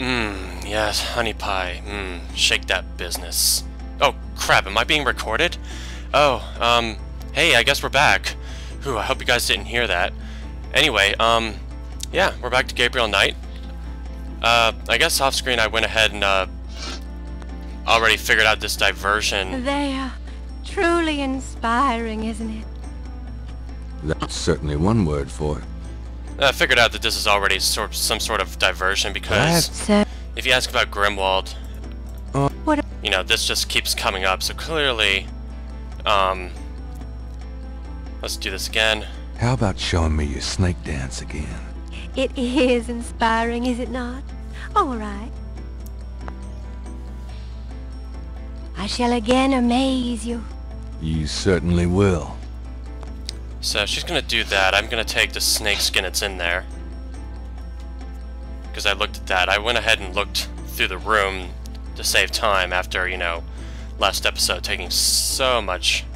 Yes, honey pie. Shake that business. Oh, crap, am I being recorded? Oh, hey, I guess we're back. Whew, I hope you guys didn't hear that. Anyway, yeah, we're back to Gabriel Knight. I guess off-screen I went ahead and, already figured out this diversion. They are truly inspiring, isn't it? That's certainly one word for it. I figured out that this is already some sort of diversion because if you ask about Grimwald, you know, this just keeps coming up, so clearly, let's do this again. How about showing me your snake dance again? It is inspiring, is it not? All right. I shall again amaze you. You certainly will. So she's gonna do that. I'm gonna take the snakeskin that's in there. Because I looked at that. I went ahead and looked through the room to save time after, you know, last episode taking so much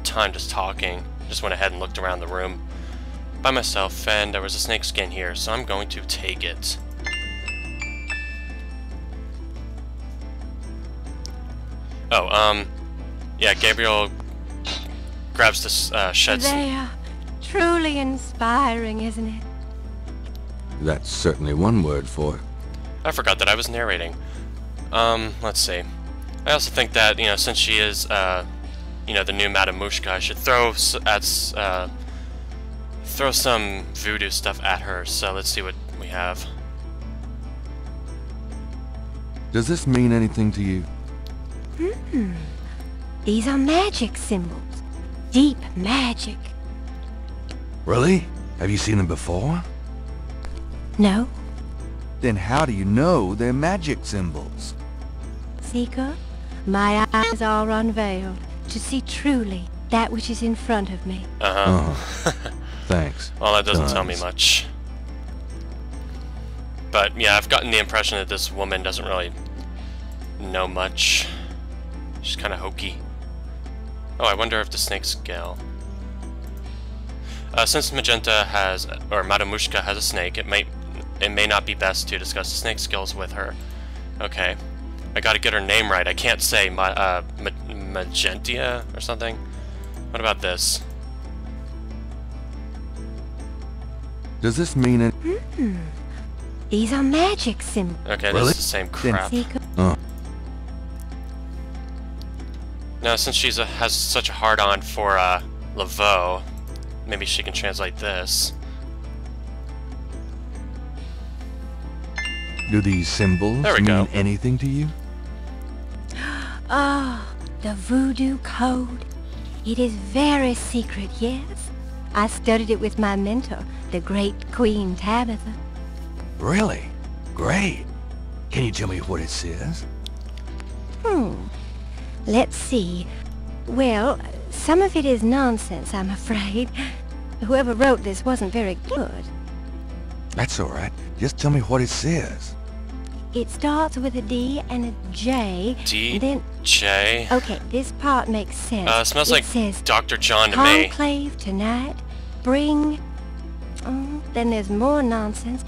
time just talking. Just went ahead and looked around the room by myself, and there was a snakeskin here, so I'm going to take it. Oh, yeah, Gabriel grabs this shed. They are truly inspiring, isn't it? That's certainly one word for it. I forgot that I was narrating. Let's see. I also think that, you know, since she is, you know, the new Madame Mushka, I should throw some voodoo stuff at her. So let's see what we have. Does this mean anything to you? These are magic symbols. Deep magic. Really? Have you seen them before? No? Then how do you know they're magic symbols? Seeker, my eyes are unveiled to see truly that which is in front of me. Thanks. Well, that doesn't tell me much. But yeah, I've gotten the impression that this woman doesn't really know much. She's kind of hokey. Oh, I wonder if the snake scale. Since Magenta has, or Madame Mushka has a snake, it may not be best to discuss the snake skills with her. Okay, I gotta get her name right. I can't say Magentia or something. What about this? Does this mean it? These are magic symbols. Okay, Really? this is the same crap. Seeker. Now, since she has such a hard-on for Laveau, maybe she can translate this. Do these symbols mean anything to you? Ah, the voodoo code. It is very secret, yes. I studied it with my mentor, the great Queen Tabitha. Really? Great. Can you tell me what it says? Let's see. Well, some of it is nonsense, I'm afraid. Whoever wrote this wasn't very good. That's all right. Just tell me what it says. It starts with a D and a J. D, then, J. Okay, this part makes sense. Smells it like says, Dr. John to me. Conclave tonight. Bring... then there's more nonsense.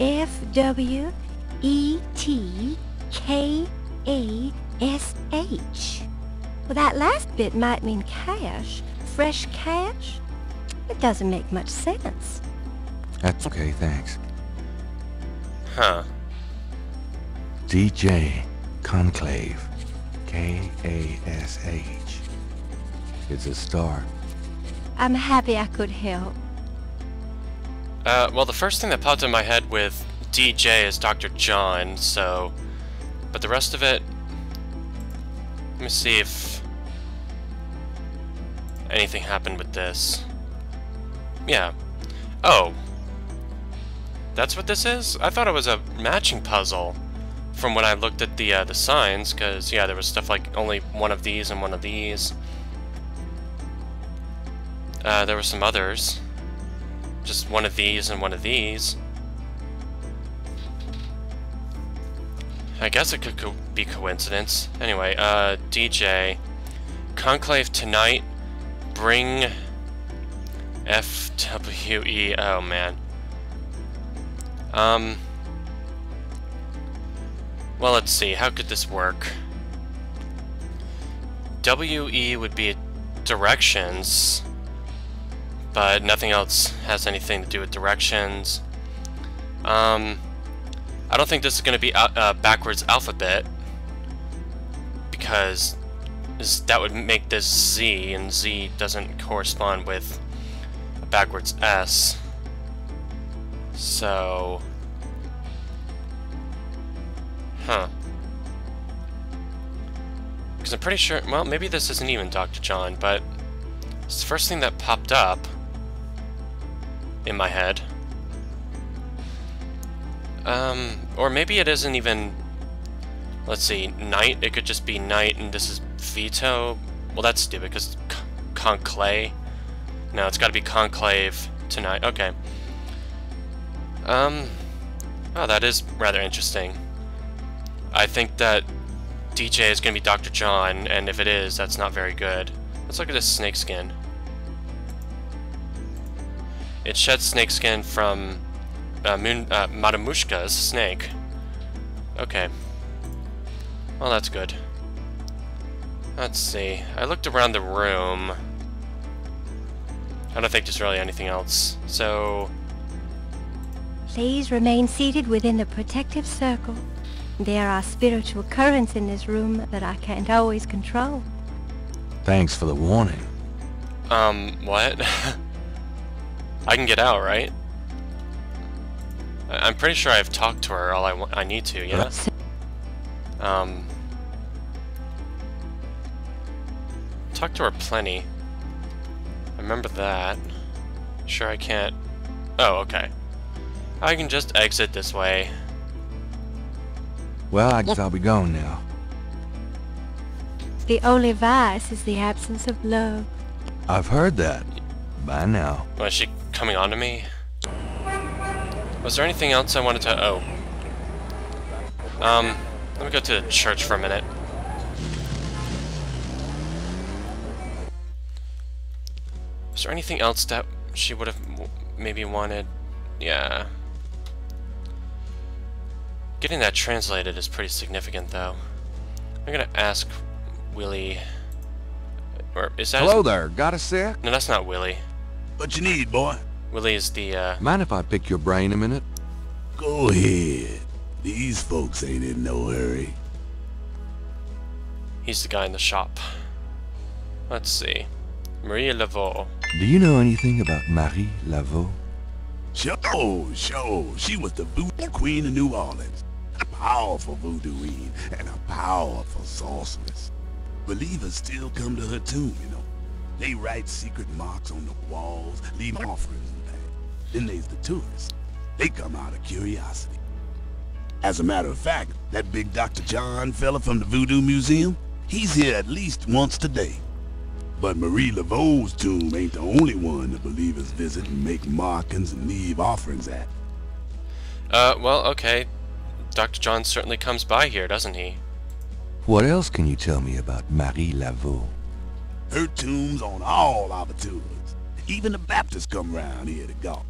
F-W-E-T-K-A-S-H. Well, that last bit might mean cash. Fresh cash? It doesn't make much sense. That's okay, thanks. Huh. DJ Conclave. K-A-S-H. It's a start. I'm happy I could help. Well, the first thing that popped in my head with DJ is Dr. John, so... But the rest of it... Let me see if... anything happened with this. Yeah. Oh. That's what this is? I thought it was a matching puzzle from when I looked at the signs, because, yeah, there was stuff like only one of these and one of these. There were some others. Just one of these and one of these. I guess it could be coincidence. Anyway, DJ. Conclave tonight. Bring... F-W-E... Oh, man. Well, let's see. How could this work? WE would be directions, but nothing else has anything to do with directions. I don't think this is going to be backwards alphabet, because that would make this Z, and Z doesn't correspond with a backwards S. So... Huh. Because I'm pretty sure... Well, maybe this isn't even Dr. John, but it's the first thing that popped up in my head. Or maybe it isn't even... Let's see, Knight? It could just be Knight, and this is Veto. Well, that's stupid, because Conclave. No, it's got to be Conclave tonight. Okay. Oh, that is rather interesting. I think that DJ is going to be Dr. John, and if it is, that's not very good. Let's look at this snakeskin. It sheds snakeskin from Madame Mushka's snake. Okay. Well, that's good. Let's see. I looked around the room. I don't think there's really anything else. So... Please remain seated within the protective circle. There are spiritual currents in this room that I can't always control. Thanks for the warning. What? I can get out, right? I'm pretty sure I've talked to her all I need to, yeah? Talked to her plenty. I remember that. Sure I can't... Oh, okay. I can just exit this way. Well, I guess I'll be going now. The only vice is the absence of love. I've heard that. Bye now. Was she coming on to me? Was there anything else I wanted to... Oh. Let me go to the church for a minute. Was there anything else that she would have maybe wanted? Yeah. Getting that translated is pretty significant, though. I'm gonna ask Willy... Or is that... Hello there, got a sec? No, that's not Willy. What you need, boy? Willy is the, Mind if I pick your brain a minute? Go ahead. These folks ain't in no hurry. He's the guy in the shop. Let's see. Marie Laveau. Do you know anything about Marie Laveau? Sure. She was the voodoo queen of New Orleans. A powerful voodooine and a powerful sorceress. Believers still come to her tomb, you know. They write secret marks on the walls, leave offerings and things. Then there's the tourists. They come out of curiosity. As a matter of fact, that big Dr. John fella from the Voodoo Museum, he's here at least once today. But Marie Laveau's tomb ain't the only one the believers visit and make markings and leave offerings at. Well, okay. Dr. John certainly comes by here, doesn't he? What else can you tell me about Marie Laveau? Her tomb's on all our tours. Even the Baptists come round here to gawk.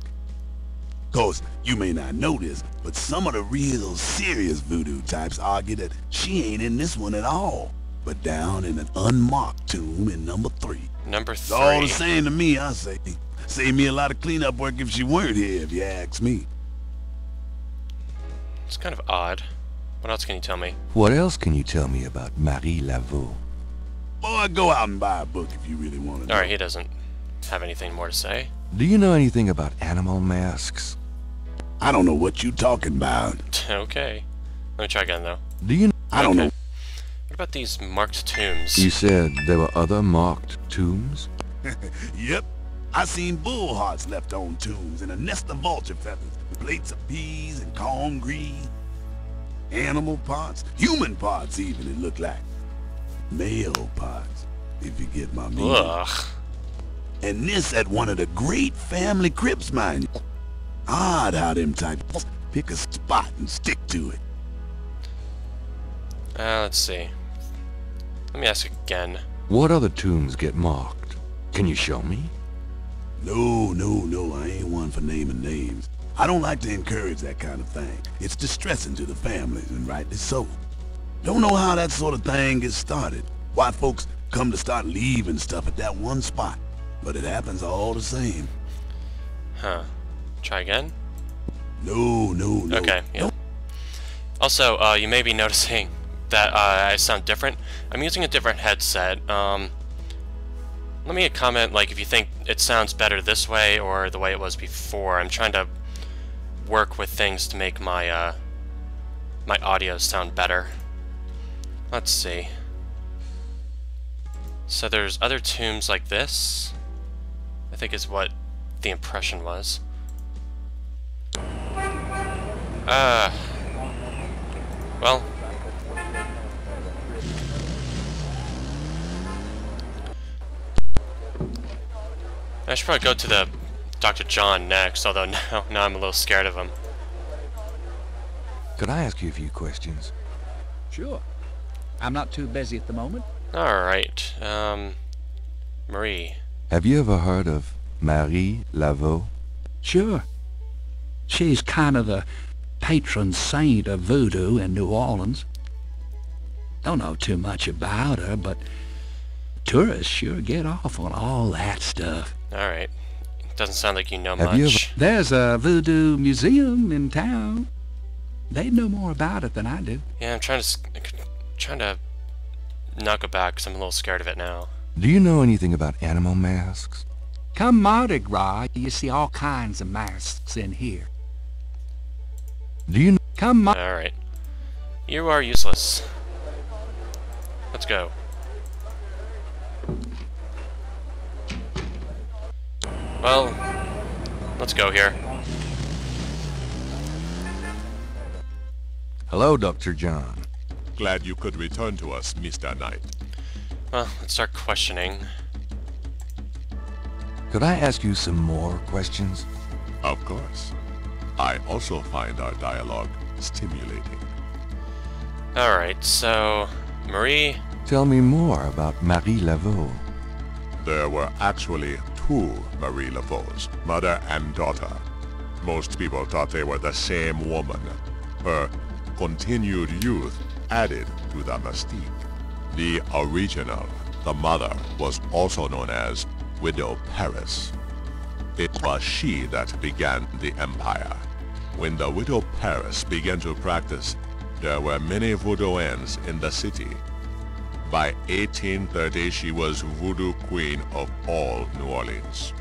Course, you may not know this, but some of the real serious voodoo types argue that she ain't in this one at all, but down in an unmarked tomb in number 3. Number 3. It's all the same to me, I say. Save me a lot of cleanup work if she weren't here, if you ask me. It's kind of odd. What else can you tell me? What else can you tell me about Marie Laveau? Boy, go out and buy a book if you really want to know. Alright, he doesn't have anything more to say. Do you know anything about animal masks? I don't know what you talking about. Okay. Let me try again, though. Do you... I don't know. What about these marked tombs? You said there were other marked tombs? Yep. I seen bull hearts left on tombs and a nest of vulture feathers, plates of peas and calm green. Animal parts, human parts even, it looked like. Male parts, if you get my meaning. Ugh. And this at one of the great family crypts, mind you. Odd how them types pick a spot and stick to it. Let's see. Let me ask again. What other tombs get marked? Can you show me? No, I ain't one for naming names. I don't like to encourage that kind of thing. It's distressing to the families, and rightly so. Don't know how that sort of thing gets started. Why folks come to start leaving stuff at that one spot. But it happens all the same. Huh. Try again? No. Okay, yeah. Also, you may be noticing that I sound different. I'm using a different headset. Let me comment, like, if you think it sounds better this way or the way it was before. I'm trying to work with things to make my, my audio sound better. Let's see. So there's other tombs like this, I think is what the impression was. Well. I should probably go to the Dr. John next, although now I'm a little scared of him. Could I ask you a few questions? Sure. I'm not too busy at the moment. Alright, Marie. Have you ever heard of Marie Laveau? Sure. She's kind of the patron saint of voodoo in New Orleans. Don't know too much about her, but tourists sure get off on all that stuff. Alright. Doesn't sound like you know Have you much. There's a voodoo museum in town. They'd know more about it than I do. Yeah, I'm trying to knock it back because I'm a little scared of it now. Do you know anything about animal masks? Come Mardi Gras, you see all kinds of masks in here. Do you know? Come on. Alright. You are useless. Let's go. Well, let's go here. Hello, Dr. John. Glad you could return to us, Mr. Knight. Well, let's start questioning. Could I ask you some more questions? Of course. I also find our dialogue stimulating. Alright, so... Marie? Tell me more about Marie Laveau. There were actually two Marie Laveaux, mother and daughter. Most people thought they were the same woman. Her continued youth added to the mystique. The original, the mother, was also known as Widow Paris. It was she that began the empire. When the Widow Paris began to practice, there were many voodooans in the city. By 1830, she was voodoo queen of all New Orleans.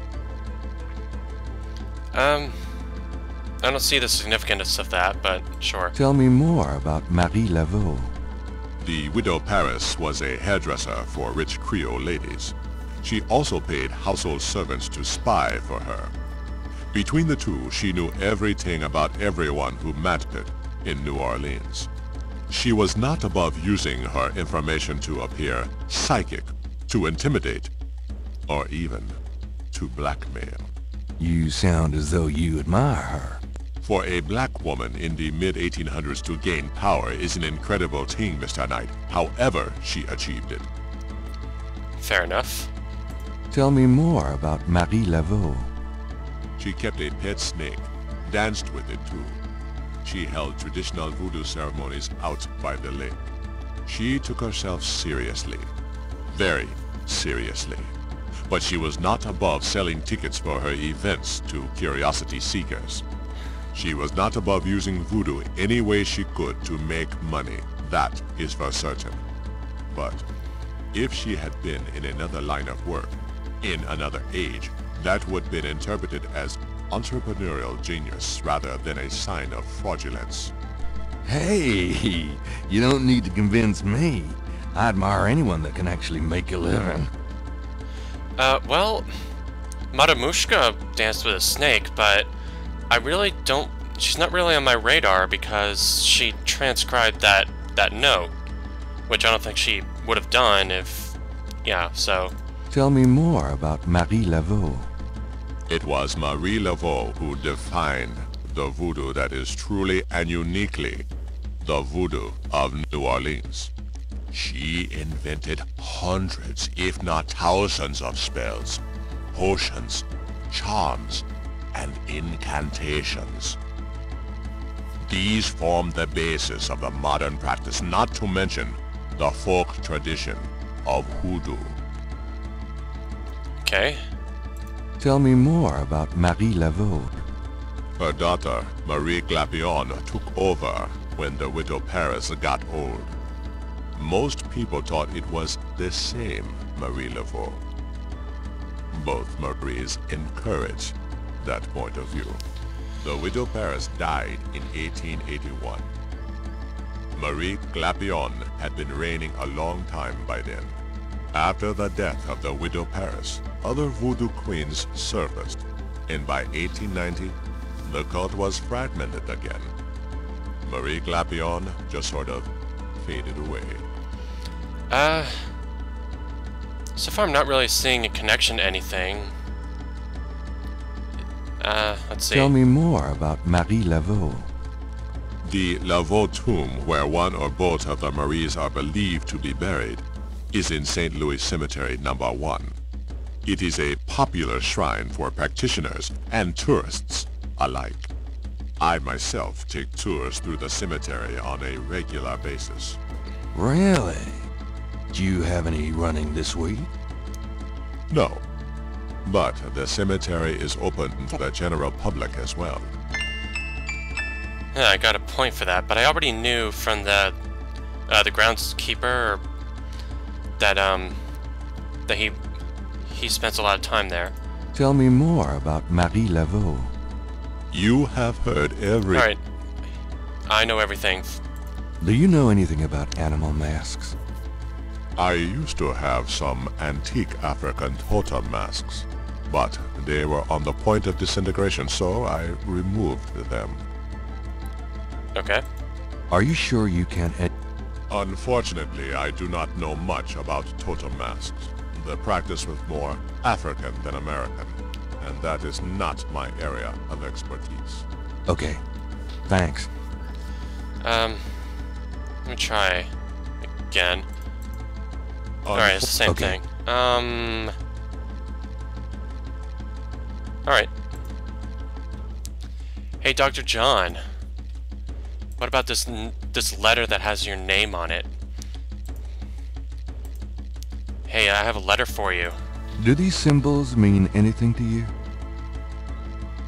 I don't see the significance of that, but sure. Tell me more about Marie Laveau. The Widow Paris was a hairdresser for rich Creole ladies. She also paid household servants to spy for her. Between the two, she knew everything about everyone who mattered in New Orleans. She was not above using her information to appear psychic, to intimidate, or even to blackmail. You sound as though you admire her. For a black woman in the mid-1800s to gain power is an incredible thing, Mr. Knight. However she achieved it. Fair enough. Tell me more about Marie Laveau. She kept a pet snake, danced with it too. She held traditional voodoo ceremonies out by the lake. She took herself seriously, very seriously. But she was not above selling tickets for her events to curiosity seekers. She was not above using voodoo any way she could to make money, that is for certain. But if she had been in another line of work, in another age, that would have been interpreted as entrepreneurial genius rather than a sign of fraudulence. Hey, you don't need to convince me. I admire anyone that can actually make a living. Well, Madame Mushka danced with a snake, but I really don't... She's not really on my radar because she transcribed that note, which I don't think she would have done if... Yeah, so... Tell me more about Marie Laveau. It was Marie Laveau who defined the voodoo that is truly and uniquely the voodoo of New Orleans. She invented hundreds, if not thousands of spells, potions, charms, and incantations. These form the basis of the modern practice, not to mention the folk tradition of hoodoo. Okay. Tell me more about Marie Laveau. Her daughter, Marie Glapion, took over when the widow Paris got old. Most people thought it was the same Marie Laveau. Both Maries encouraged that point of view. The widow Paris died in 1881. Marie Glapion had been reigning a long time by then. After the death of the widow Paris, other voodoo queens surfaced, and by 1890, the cult was fragmented again. Marie Glapion just sort of faded away. So far I'm not really seeing a connection to anything. Let's see. Tell me more about Marie Laveau. The Laveau tomb, where one or both of the Maries are believed to be buried, is in St. Louis Cemetery No. 1. It is a popular shrine for practitioners and tourists alike. I myself take tours through the cemetery on a regular basis. Really? Do you have any running this week? No, but the cemetery is open to the general public as well. Yeah, I got a point for that, but I already knew from the groundskeeper that that he spends a lot of time there. Tell me more about Marie Laveau. You have heard every... Alright. I know everything. Do you know anything about animal masks? I used to have some antique African totem masks, but they were on the point of disintegration, so I removed them. Okay. Are you sure you can't... Unfortunately, I do not know much about totem masks. The practice was more African than American, and that is not my area of expertise. Okay. Thanks. Let me try again. Alright, it's the same thing. Alright. Hey, Dr. John. What about this letter that has your name on it? Hey, I have a letter for you. Do these symbols mean anything to you?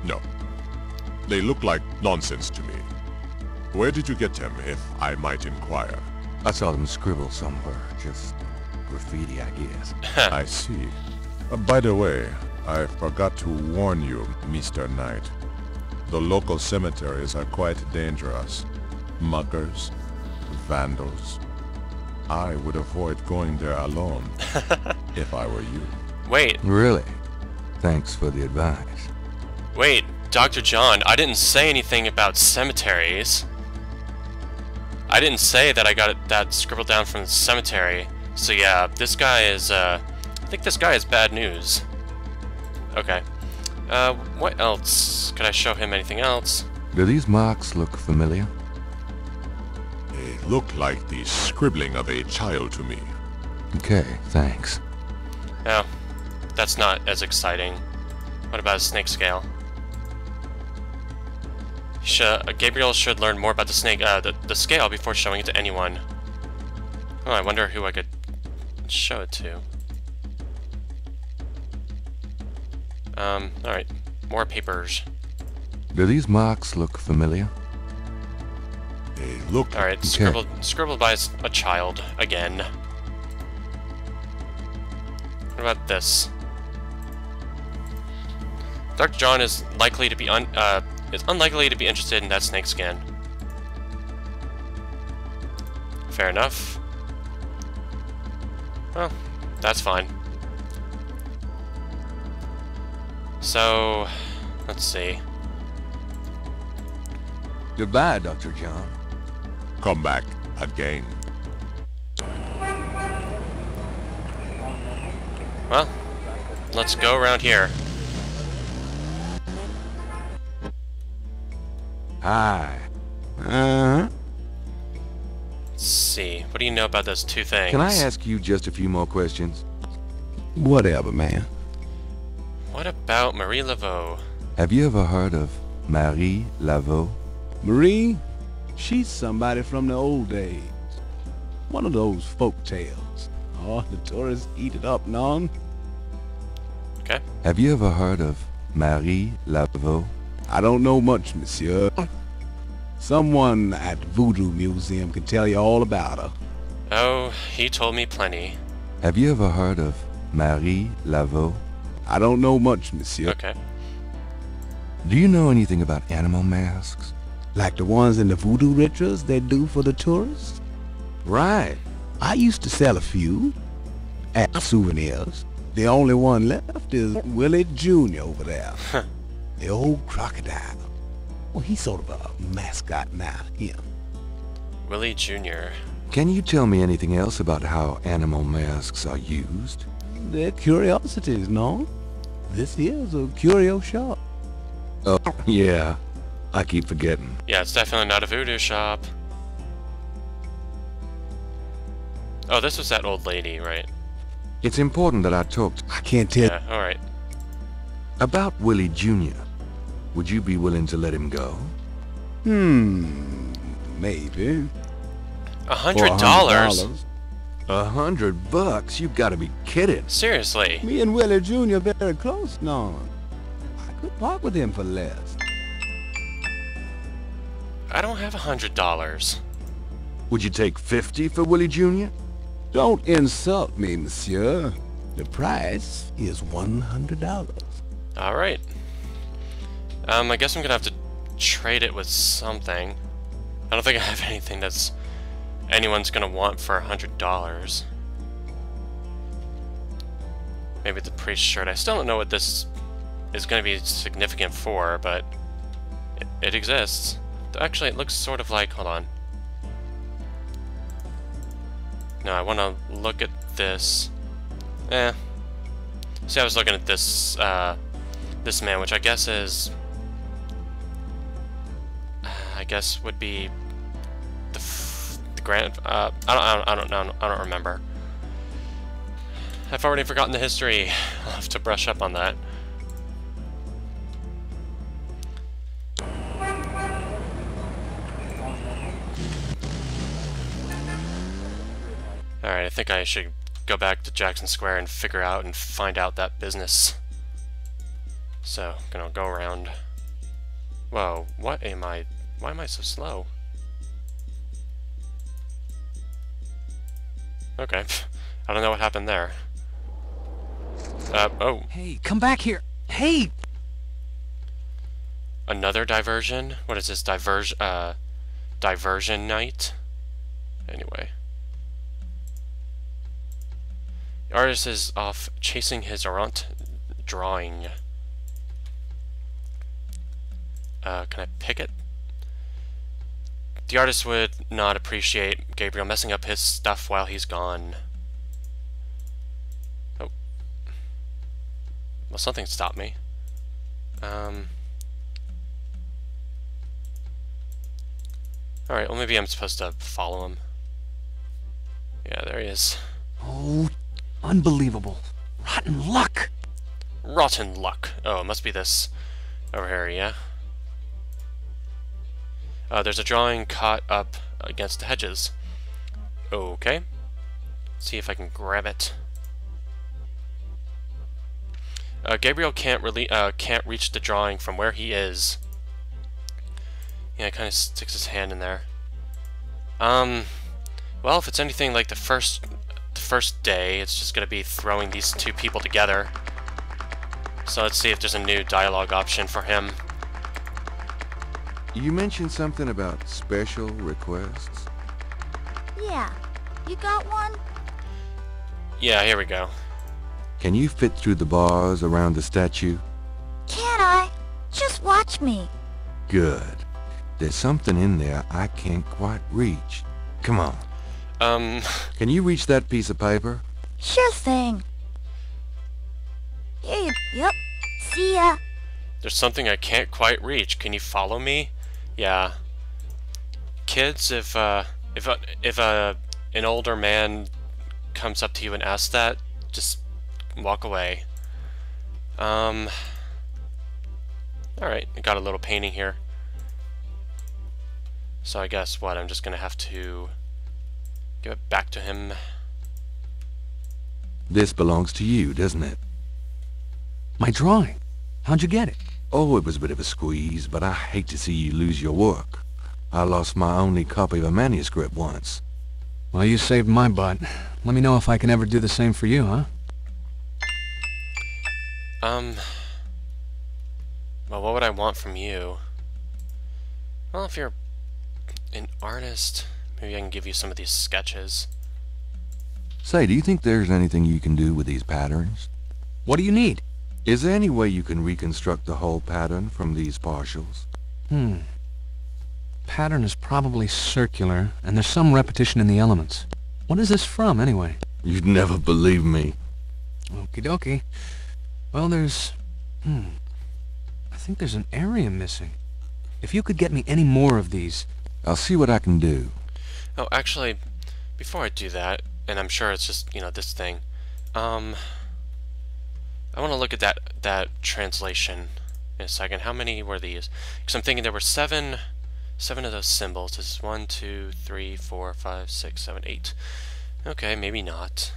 No. They look like nonsense to me. Where did you get them, if I might inquire? I saw them scribbled somewhere. Just graffiti, I guess. I see. By the way, I forgot to warn you, Mr. Knight. The local cemeteries are quite dangerous. Muggers, vandals. I would avoid going there alone, if I were you. Wait. Really? Thanks for the advice. Wait, Dr. John, I didn't say anything about cemeteries. I didn't say that I got that scribbled down from the cemetery. So yeah, this guy is, I think this guy is bad news. Okay. What else? Could I show him anything else? Do these marks look familiar? They look like the scribbling of a child to me. Okay, thanks. Oh, that's not as exciting. What about a snake scale? Gabriel should learn more about the snake, the scale before showing it to anyone. Oh, I wonder who I could show it to. Alright. More papers. Do these marks look familiar? They look... Alright, Okay. scribbled by a child, again. What about this? Dr. John is likely to be unlikely to be interested in that snakeskin. Fair enough. Well, that's fine. So, let's see. Goodbye, Dr. John. Come back again. Well, let's go around here. Hi. Uh-huh. Let's see. What do you know about those two things? Can I ask you just a few more questions? Whatever, man. What about Marie Laveau? Have you ever heard of Marie Laveau? Marie? She's somebody from the old days. One of those folk tales. Oh, the tourists eat it up, non? Okay. Have you ever heard of Marie Laveau? I don't know much, monsieur. Someone at Voodoo Museum can tell you all about her. Oh, he told me plenty. Have you ever heard of Marie Laveau? I don't know much, monsieur. Okay. Do you know anything about animal masks? Like the ones in the voodoo rituals they do for the tourists? Right. I used to sell a few as souvenirs. The only one left is Willie Jr. over there. The old crocodile. Well, he's sort of a mascot now, him. Willy Jr. Can you tell me anything else about how animal masks are used? They're curiosities, no? This here's a curio shop. Oh, yeah. I keep forgetting. Yeah, it's definitely not a voodoo shop. Oh, this was that old lady, right? It's important that I talked I can't tell. Yeah, alright. about Willie Jr. Would you be willing to let him go? Maybe. $100? $100? You gotta be kidding. Seriously? Me and Willie Jr. very close, no. I could part with him for less. I don't have $100. Would you take 50 for Willie Jr.? Don't insult me, monsieur. The price is $100. Alright. I guess I'm gonna have to trade it with something. I don't think I have anything that's anyone's gonna want for $100. Maybe the priest shirt. I still don't know what this is gonna be significant for, but it exists. Actually, it looks sort of like, hold on. No, I want to look at this. See, I was looking at this, this man, which I guess is, I guess would be the grand. I don't remember. I've already forgotten the history. I'll have to brush up on that. Alright, I think I should go back to Jackson Square and figure out and find out that business. So, gonna go around. Whoa, why am I so slow? Okay, I don't know what happened there. Oh. Hey, come back here. Hey! Another diversion? What is this, diversion night? Anyway. The artist is off chasing his errant drawing. Can I pick it? The artist would not appreciate Gabriel messing up his stuff while he's gone. Oh. Well, something stopped me. Alright, well maybe I'm supposed to follow him. Yeah, there he is. Oh, unbelievable. Rotten luck. Rotten luck. Oh, it must be this over here, yeah? There's a drawing caught up against the hedges. Okay. See if I can grab it. Gabriel can't reach the drawing from where he is. Yeah, kind of sticks his hand in there. Well, if it's anything like the first day, it's just gonna be throwing these two people together. So let's see if there's a new dialogue option for him. You mentioned something about special requests. Yeah. You got one? Yeah, here we go. Can you fit through the bars around the statue? Can I? Just watch me. Good. There's something in there I can't quite reach. Come on. Can you reach that piece of paper? Sure thing. Yep. See ya. There's something I can't quite reach. Can you follow me? Yeah. Kids, if an older man comes up to you and asks that, just walk away. Alright, I got a little painting here. So I guess what, I'm just gonna have to give it back to him. This belongs to you, doesn't it? My drawing. How'd you get it? Oh, it was a bit of a squeeze, but I hate to see you lose your work. I lost my only copy of a manuscript once. Well, you saved my butt. Let me know if I can ever do the same for you, huh? Well, what would I want from you? Well, if you're an artist, maybe I can give you some of these sketches. Say, do you think there's anything you can do with these patterns? What do you need? Is there any way you can reconstruct the whole pattern from these partials? Pattern is probably circular, and there's some repetition in the elements. What is this from, anyway? You'd never believe me. Okie dokie. Well, there's... I think there's an area missing. If you could get me any more of these... I'll see what I can do. Oh, actually, before I do that, and I'm sure it's just, you know, this thing, I want to look at that translation in a second. How many were these? Because I'm thinking there were seven of those symbols. This is 1, 2, 3, 4, 5, 6, 7, 8. Okay, maybe not.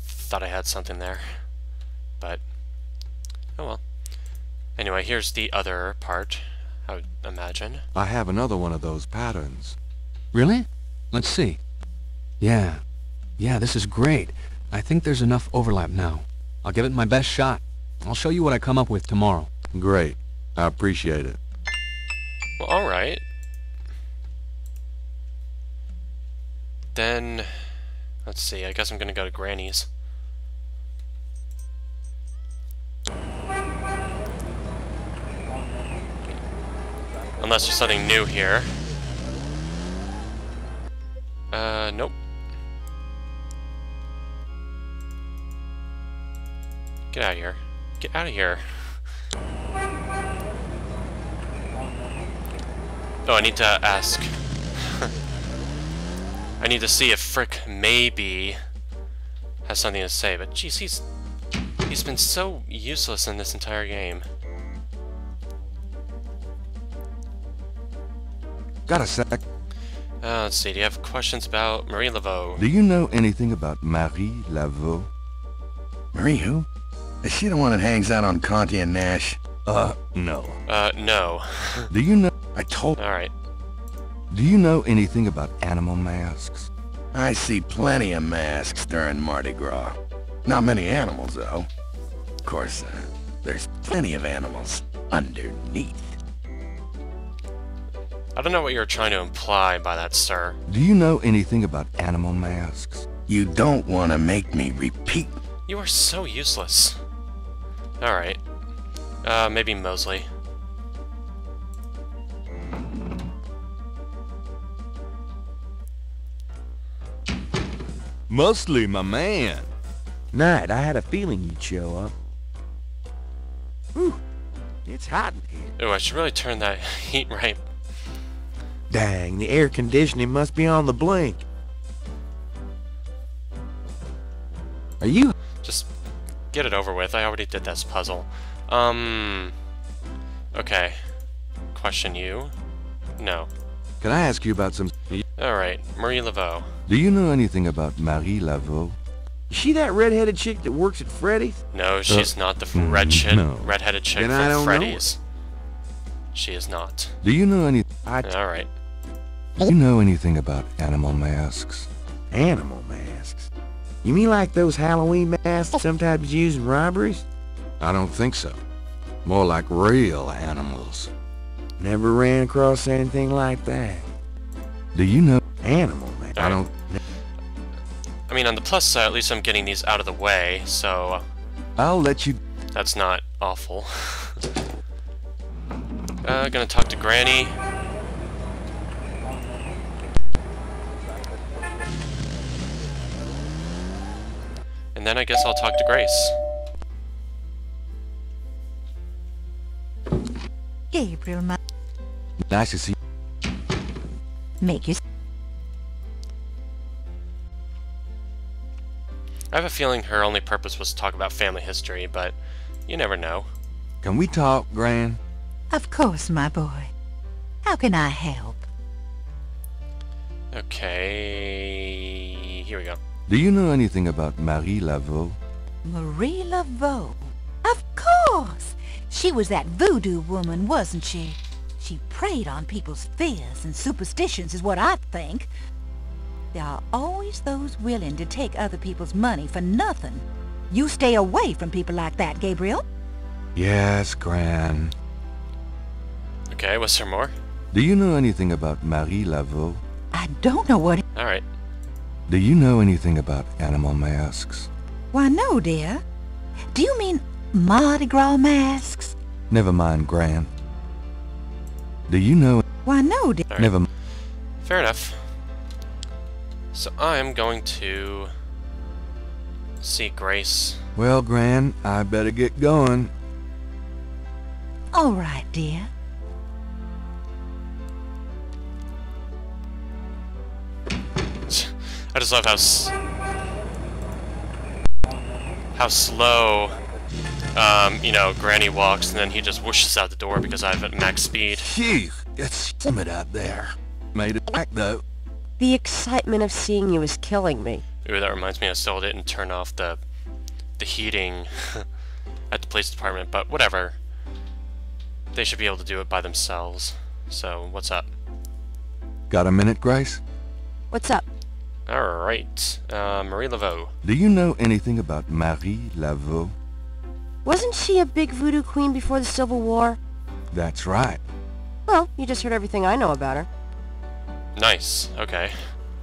Thought I had something there, but oh well. Anyway, here's the other part, I would imagine. I have another one of those patterns. Really? Let's see. Yeah, this is great. I think there's enough overlap now. I'll give it my best shot. I'll show you what I come up with tomorrow. Great. I appreciate it. Well, alright. Then, let's see, I guess I'm gonna go to Granny's. Unless there's something new here. Nope. Get out of here. Get out of here. Oh, I need to ask. I need to see if Frick maybe has something to say, but geez, he's been so useless in this entire game. Got a sec. Let's see, do you have questions about Marie Laveau? Do you know anything about Marie Laveau? Marie who? Is she the one that hangs out on Conti and Nash? No. No. Do you know... I told... Alright. Do you know anything about animal masks? I see plenty of masks during Mardi Gras. Not many animals, though. Of course, there's plenty of animals underneath. I don't know what you're trying to imply by that, sir. Do you know anything about animal masks? You don't want to make me repeat. You are so useless. Alright. Maybe Mosley. Mosley, my man. Knight, I had a feeling you'd show up. Whew, it's hot in here. Oh, I should really turn that heat right. Dang, the air conditioning must be on the blink. Are you... Just get it over with. I already did this puzzle. Okay. Question you? No. Can I ask you about some... Alright, Marie Laveau. Do you know anything about Marie Laveau? Is she that red-headed chick that works at Freddy's? No, she's not the red-headed chick from Freddy's. She is not. Do you know any... Alright. Do you know anything about animal masks? Animal masks? You mean like those Halloween masks sometimes used in robberies? I don't think so. More like real animals. Never ran across anything like that. Do you know... Animal masks? I don't... I mean, on the plus side, at least I'm getting these out of the way, so... I'll let you... That's not awful. Gonna talk to Granny. And then I guess I'll talk to Grace. Gabriel, Nice to see you. make you... I have a feeling her only purpose was to talk about family history, but You never know. Can we talk, Gran? Of course, my boy. How can I help? Okay, here we go. Do you know anything about Marie Laveau? Marie Laveau? Of course! She was that voodoo woman, wasn't she? She preyed on people's fears and superstitions is what I think. There are always those willing to take other people's money for nothing. You stay away from people like that, Gabriel. Yes, Gran. Okay, was there more? Do you know anything about Marie Laveau? I don't know what... Alright. Do you know anything about animal masks? Why, no, dear. Do you mean Mardi Gras masks? Never mind, Gran. Do you know... Why, no, dear. Right. Never... Fair enough. So I'm going to... see Grace. Well, Gran, I better get going. All right, dear. I just love how slow, you know, Granny walks, and then he just whooshes out the door because I have at max speed. Phew, it's humid out there. Made it back, though. The excitement of seeing you is killing me. Ooh, that reminds me, I still didn't turn off the heating at the police department, but whatever. They should be able to do it by themselves. So, what's up? Got a minute, Grace? What's up? Alright, Marie Laveau. Do you know anything about Marie Laveau? Wasn't she a big voodoo queen before the Civil War? That's right. Well, you just heard everything I know about her. Nice, okay.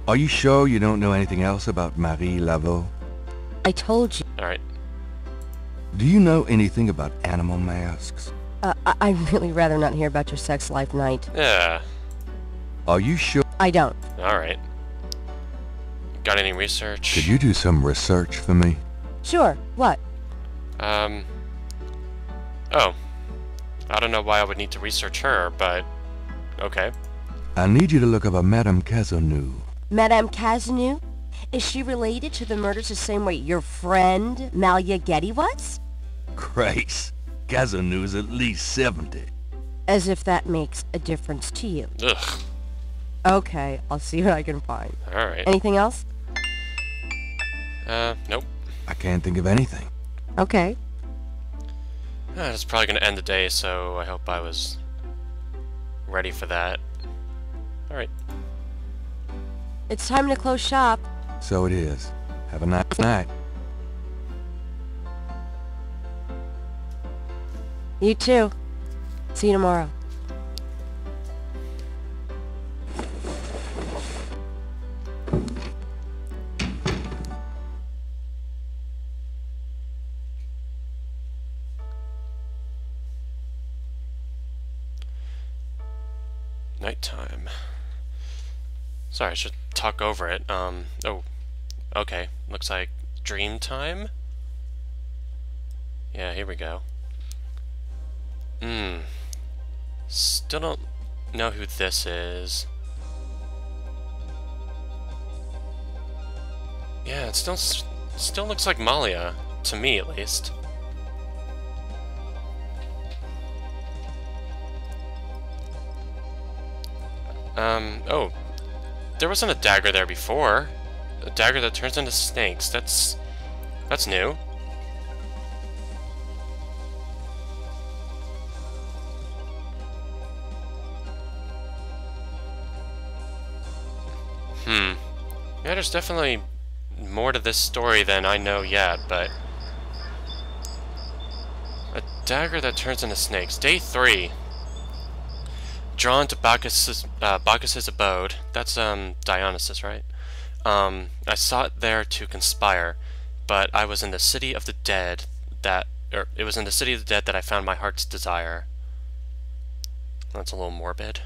Are you sure you don't know anything else about Marie Laveau? I told you. Alright. Do you know anything about animal masks? I'd really rather not hear about your sex life, Knight. Yeah. Are you sure? I don't. Alright. Got any research? Could you do some research for me? Sure. What? Oh. I don't know why I would need to research her, but... okay. I need you to look up a Madame Cazaunoux. Madame Cazaunoux? Is she related to the murders the same way your friend, Malia Getty, was? Grace, Cazaunoux's at least 70. As if that makes a difference to you. Ugh. Okay, I'll see what I can find. Alright. Anything else? Nope. I can't think of anything. Okay. It's probably gonna end the day, so I hope I was ready for that. Alright. It's time to close shop. So it is. Have a nice night. You too. See you tomorrow. Nighttime. Sorry, I should talk over it. Oh, okay. Looks like dream time? Yeah, here we go. Still don't know who this is. Yeah, it still looks like Malia, to me at least. Oh. There wasn't a dagger there before. A dagger that turns into snakes. That's new. Yeah, there's definitely more to this story than I know yet, but... a dagger that turns into snakes. Day 3. Drawn to Bacchus's abode. That's, Dionysus, right? I sought there to conspire, but I was in the city of the dead it was in the city of the dead that I found my heart's desire. That's a little morbid.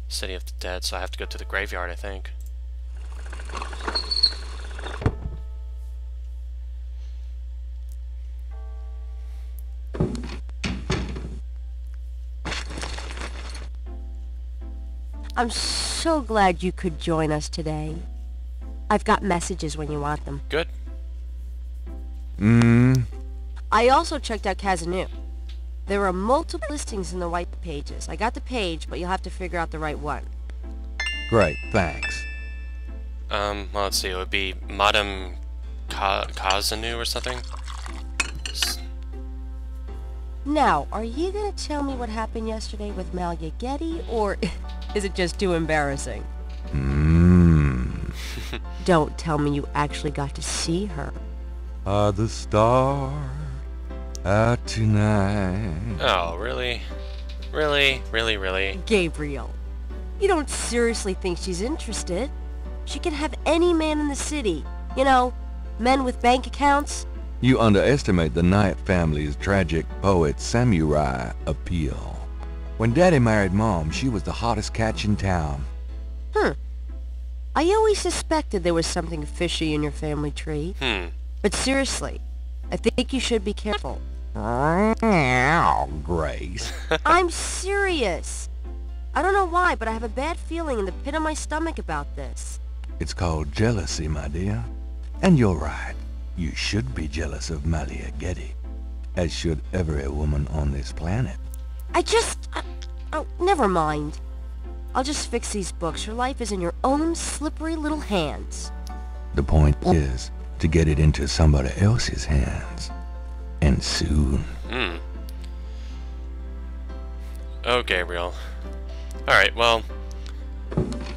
City of the dead, so I have to go to the graveyard, I think. I'm so glad you could join us today. I've got messages when you want them. Good. I also checked out Cazaunoux. There are multiple listings in the white pages. I got the page, but you'll have to figure out the right one. Great, thanks. Well, let's see, it would be Madame Cazaunoux or something? Now, are you gonna tell me what happened yesterday with Malia Getty, or is it just too embarrassing? Don't tell me you actually got to see her. Are the stars out tonight? Oh, really? Really? Really, really? Gabriel, you don't seriously think she's interested? She can have any man in the city. You know, men with bank accounts. You underestimate the Knight family's tragic poet samurai appeal. When Daddy married Mom, she was the hottest catch in town. I always suspected there was something fishy in your family tree. But seriously, I think you should be careful. Grace. I'm serious. I don't know why, but I have a bad feeling in the pit of my stomach about this. It's called jealousy, my dear. And you're right. You should be jealous of Malia Getty, as should every woman on this planet. Oh, never mind. I'll just fix these books. Your life is in your own slippery little hands. The point is to get it into somebody else's hands. And soon. Oh, Gabriel. Alright, well...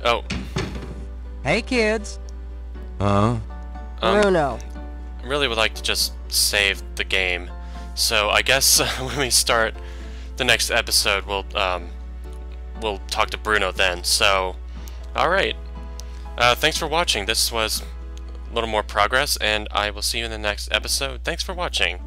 Oh. Hey, kids. Bruno. I really would like to just save the game. So I guess when we start the next episode, we'll talk to Bruno then. So, alright. Thanks for watching. This was a little more progress, and I will see you in the next episode. Thanks for watching.